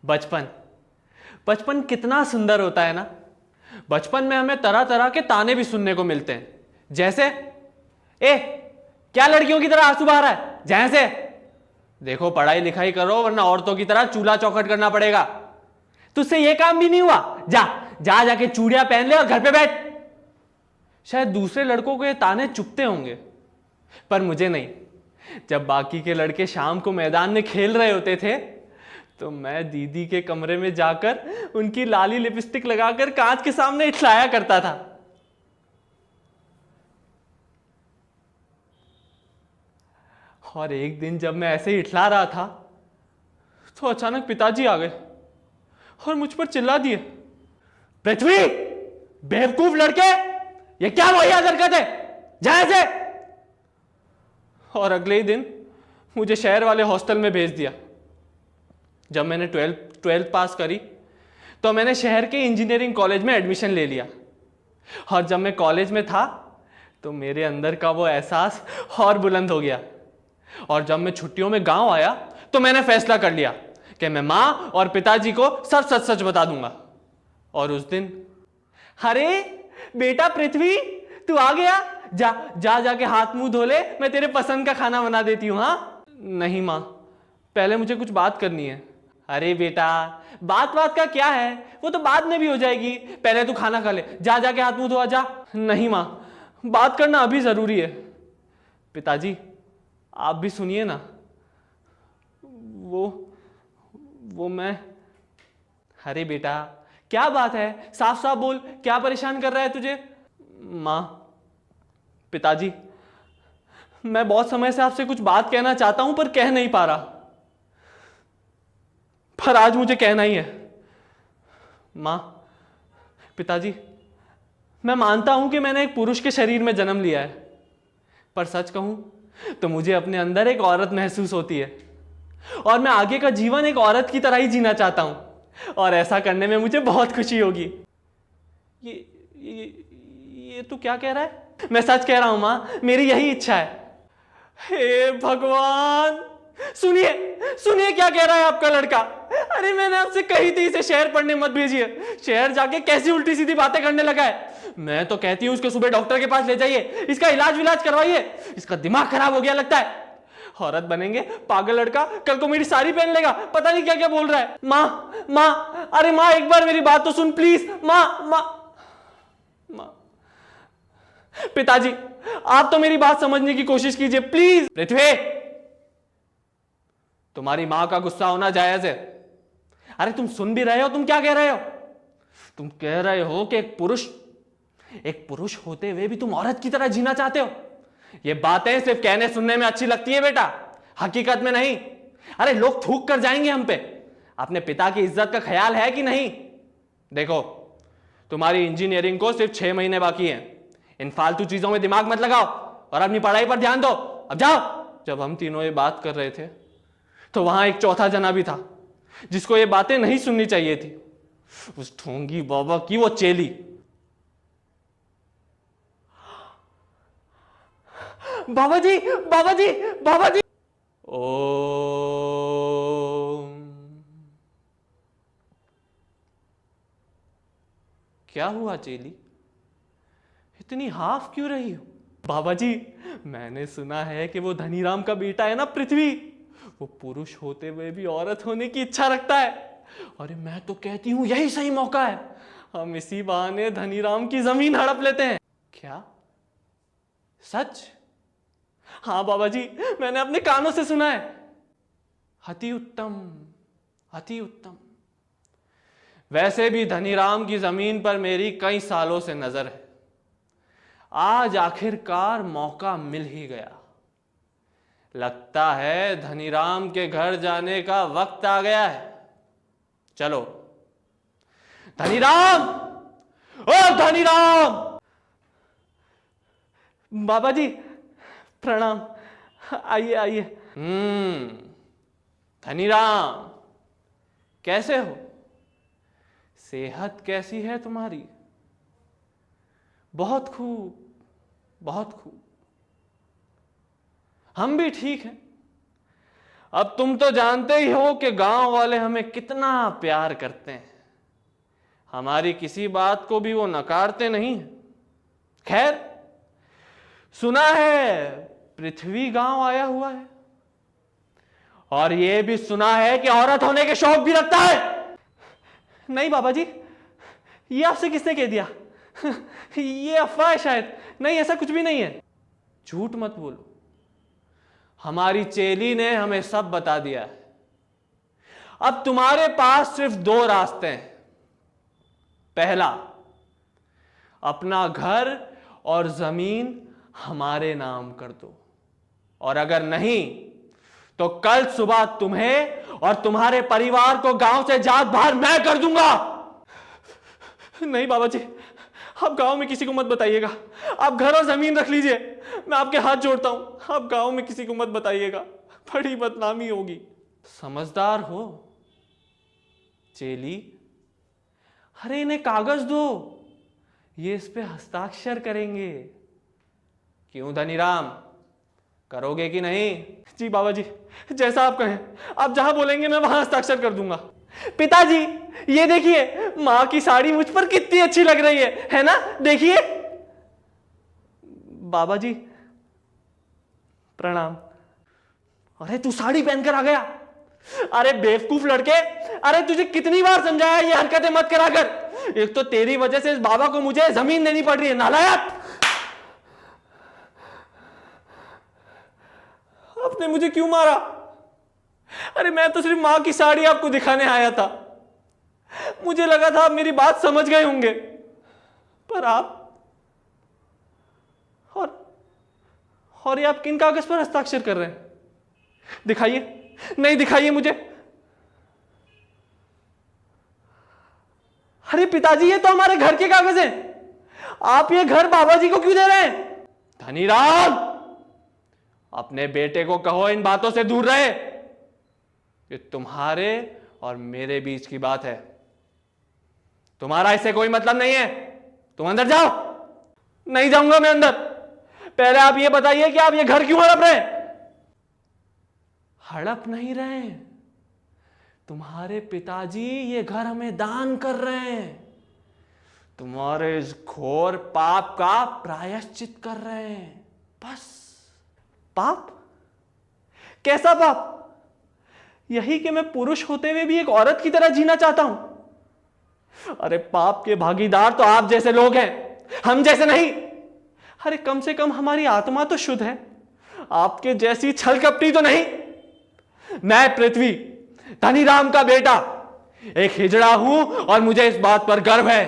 बचपन बचपन कितना सुंदर होता है ना। बचपन में हमें तरह तरह के ताने भी सुनने को मिलते हैं, जैसे ए क्या लड़कियों की तरह आंसू बहा रहा है, जैसे देखो पढ़ाई लिखाई करो वरना औरतों की तरह चूल्हा चौखट करना पड़ेगा। तुझसे ये काम भी नहीं हुआ, जा जा जाके चूड़ियां पहन ले और घर पे बैठ। शायद दूसरे लड़कों को ये ताने चुभते होंगे, पर मुझे नहीं। जब बाकी के लड़के शाम को मैदान में खेल रहे होते थे तो मैं दीदी के कमरे में जाकर उनकी लाली लिपस्टिक लगाकर कांच के सामने इठलाया करता था। और एक दिन जब मैं ऐसे ही इठला रहा था तो अचानक पिताजी आ गए और मुझ पर चिल्ला दिए, पृथ्वी बेवकूफ लड़के, ये क्या वाहियात हरकत है, जा ऐसे। और अगले ही दिन मुझे शहर वाले हॉस्टल में भेज दिया। जब मैंने ट्वेल्थ पास करी तो मैंने शहर के इंजीनियरिंग कॉलेज में एडमिशन ले लिया। और जब मैं कॉलेज में था तो मेरे अंदर का वो एहसास और बुलंद हो गया। और जब मैं छुट्टियों में गांव आया तो मैंने फैसला कर लिया कि मैं मां और पिताजी को सब सच सच बता दूंगा। और उस दिन, अरे बेटा पृथ्वी तू आ गया, जा जा जाके हाथ मुंह धो ले, मैं तेरे पसंद का खाना बना देती हूं। हाँ नहीं मां, पहले मुझे कुछ बात करनी है। अरे बेटा बात का क्या है, वो तो बाद में भी हो जाएगी, पहले तू खाना खा ले, जा जाके हाथ मुंह धोआ जा। नहीं मां, बात करना अभी जरूरी है। पिताजी आप भी सुनिए ना, वो मैं। अरे बेटा क्या बात है, साफ साफ बोल, क्या परेशान कर रहा है तुझे। मां, पिताजी मैं बहुत समय से आपसे कुछ बात कहना चाहता हूं पर कह नहीं पा रहा, पर आज मुझे कहना ही है। मां, पिताजी मैं मानता हूं कि मैंने एक पुरुष के शरीर में जन्म लिया है, पर सच कहूं तो मुझे अपने अंदर एक औरत महसूस होती है और मैं आगे का जीवन एक औरत की तरह ही जीना चाहता हूं और ऐसा करने में मुझे बहुत खुशी होगी। ये तू क्या कह रहा है? मैं सच कह रहा हूं मां, मेरी यही इच्छा है। हे भगवान, सुनिए सुनिए क्या कह रहा है आपका लड़का। अरे मैंने आपसे कही थी इसे शहर पढ़ने मत भेजिए, शहर जाके कैसी उल्टी सीधी बातें करने लगा है। मैं तो कहती हूं इसको सुबह डॉक्टर के पास ले जाइए, इसका इलाज विलाज करवाइए, इसका दिमाग खराब हो गया लगता है। औरत बनेंगे, पागल लड़का, कल को मेरी साड़ी पहन लेगा, पता नहीं क्या क्या बोल रहा है। माँ माँ, अरे माँ एक बार मेरी बात तो सुन प्लीज। माँ माँ माँ, पिताजी आप तो मेरी बात समझने की कोशिश कीजिए प्लीज। पृथ्वी तुम्हारी मां का गुस्सा होना जायज है। अरे तुम सुन भी रहे हो, तुम क्या कह रहे हो? तुम कह रहे हो कि एक पुरुष होते हुए भी तुम औरत की तरह जीना चाहते हो। ये बातें सिर्फ कहने सुनने में अच्छी लगती है बेटा, हकीकत में नहीं। अरे लोग थूक कर जाएंगे हम पे। अपने पिता की इज्जत का ख्याल है कि नहीं? देखो तुम्हारी इंजीनियरिंग को सिर्फ 6 महीने बाकी हैं, इन फालतू चीजों में दिमाग मत लगाओ और अपनी पढ़ाई पर ध्यान दो, अब जाओ। जब हम तीनों ये बात कर रहे थे तो वहां एक चौथा जना भी था जिसको ये बातें नहीं सुननी चाहिए थी, उस ढोंगी बाबा की वो चेली। बाबा जी बाबा जी बाबा जी। ओम। क्या हुआ चेली, इतनी हाफ क्यों रही हो? बाबा जी मैंने सुना है कि वो धनीराम का बेटा है ना पृथ्वी, वो पुरुष होते हुए भी औरत होने की इच्छा रखता है। अरे मैं तो कहती हूं यही सही मौका है, हम इसी बहाने धनीराम की जमीन हड़प लेते हैं। क्या सच? हाँ बाबा जी मैंने अपने कानों से सुना है। अति उत्तम अति उत्तम। वैसे भी धनीराम की जमीन पर मेरी कई सालों से नजर है, आज आखिरकार मौका मिल ही गया। लगता है धनीराम के घर जाने का वक्त आ गया है। चलो धनीराम, ओ धनीराम। बाबा जी प्रणाम, आइए आइए। धनीराम कैसे हो? सेहत कैसी है तुम्हारी? बहुत खूब बहुत खूब, हम भी ठीक हैं। अब तुम तो जानते ही हो कि गांव वाले हमें कितना प्यार करते हैं, हमारी किसी बात को भी वो नकारते नहीं। खैर, सुना है पृथ्वी गांव आया हुआ है, और ये भी सुना है कि औरत होने के शौक भी रखता है। नहीं बाबा जी, ये आपसे किसने कह दिया? ये अफवाह है शायद। नहीं, ऐसा कुछ भी नहीं है। झूठ मत बोलो, हमारी चेली ने हमें सब बता दिया है। अब तुम्हारे पास सिर्फ दो रास्ते हैं। पहला, अपना घर और जमीन हमारे नाम कर दो, और अगर नहीं तो कल सुबह तुम्हें और तुम्हारे परिवार को गांव से जात बाहर मैं कर दूंगा। नहीं बाबा जी, आप गांव में किसी को मत बताइएगा। आप घर और जमीन रख लीजिए, मैं आपके हाथ जोड़ता हूं। आप गांव में किसी को मत बताइएगा, बड़ी बदनामी होगी। समझदार हो चेली। अरे इन्हें कागज दो, ये इस पे हस्ताक्षर करेंगे। क्यों धनीराम, करोगे कि नहीं? जी बाबा जी, जैसा आप कहें। आप जहां बोलेंगे मैं वहां हस्ताक्षर कर दूंगा। पिताजी, ये देखिए मां की साड़ी मुझ पर कितनी अच्छी लग रही है ना? देखिए। बाबा जी प्रणाम। अरे तू साड़ी पहनकर आ गया? अरे बेवकूफ लड़के, अरे तुझे कितनी बार समझाया ये हरकतें मत करा कर। एक तो तेरी वजह से इस बाबा को मुझे जमीन देनी पड़ रही है, नालायक। आपने मुझे क्यों मारा? अरे मैं तो सिर्फ मां की साड़ी आपको दिखाने आया था। मुझे लगा था आप मेरी बात समझ गए होंगे, पर आप और ये आप किन कागज पर हस्ताक्षर कर रहे हैं? दिखाइए। नहीं, दिखाइए मुझे। अरे पिताजी, ये तो हमारे घर के कागज हैं। आप ये घर बाबा जी को क्यों दे रहे हैं? धनीराम, अपने बेटे को कहो इन बातों से दूर रहे। ये तुम्हारे और मेरे बीच की बात है, तुम्हारा इससे कोई मतलब नहीं है। तुम अंदर जाओ। नहीं जाऊंगा मैं अंदर। पहले आप ये बताइए कि आप ये घर क्यों हड़प रहे हैं? हड़प नहीं रहे, तुम्हारे पिताजी ये घर हमें दान कर रहे हैं। तुम्हारे इस घोर पाप का प्रायश्चित कर रहे हैं, बस। पाप? कैसा पाप? यही कि मैं पुरुष होते हुए भी एक औरत की तरह जीना चाहता हूं। अरे पाप के भागीदार तो आप जैसे लोग हैं, हम जैसे नहीं। अरे कम से कम हमारी आत्मा तो शुद्ध है, आपके जैसी छल कपटी तो नहीं। मैं पृथ्वी, धनीराम का बेटा, एक हिजड़ा हूं और मुझे इस बात पर गर्व है।